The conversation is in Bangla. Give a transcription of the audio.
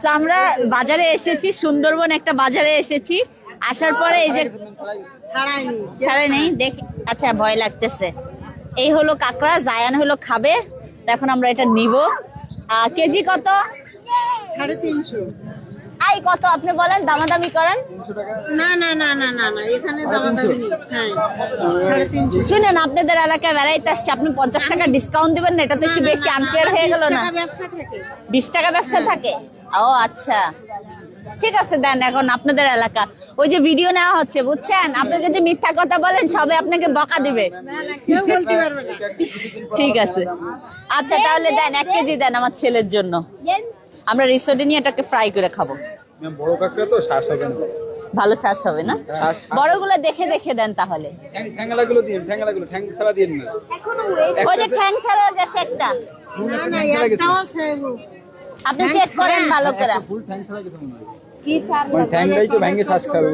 তো আমরা বাজারে এসেছি, সুন্দরবন একটা বাজারে এসেছি। আসার পরে এই যে ছাড়াই নেই দেখ, আচ্ছা ভয় লাগতেছে। এই হলো কাঁকড়া, জায়ান হলো খাবে। তো এখন আমরা এটা নিব। কেজি কত? 350। আই কত আপনি বলেন, দামাদামি করেন। না না না না না না, এখানে দামাদামি নেই। হ্যাঁ 350। শুনেন, আপনাদের এলাকায় বেড়াইতে আসছে, আপনি 50 টাকা ডিসকাউন্ট দিবেন না? এটা তো একটু বেশি আনফেয়ার হয়ে গেল না? 20 টাকা ব্যবসা থাকে। 20 টাকা ব্যবসা থাকে? ও আচ্ছা, ঠিক আছে দেন। এখন আপনাদের এলাকা, ওই যে ভিডিও নেওয়া হচ্ছে বুঝছেন, আপনি যদি মিথ্যা কথা বলেন সবে আপনাকে বকা দিবে। না না, কেউ বলতে পারবে না। ঠিক আছে, আচ্ছা তাহলে দেন 1 কেজি দেন আমার ছেলের জন্য। আমরা রিসোর্টে নিয়ে এটাকে ফ্রাই করে খাবো। বড় কাঁকড়া তো শ্বাস হবে না, ভালো শ্বাস হবে না? বড়গুলো দেখে দেখে দেন তাহলে। ঠ্যাংলাগুলো দিন, ঠ্যাংলাগুলো ঠ্যাং ছাড়া দিন না। ওই যে ঠ্যাং ছাড়া গেছে একটা, না না, একটাও সেবু। আপনি চেক করেন ভালো করে। ফুল ঠ্যাং ছাড়া কিছু মনে হয়। ঠ্যাংটাই তো ভেঙে শ্বাস খাবে।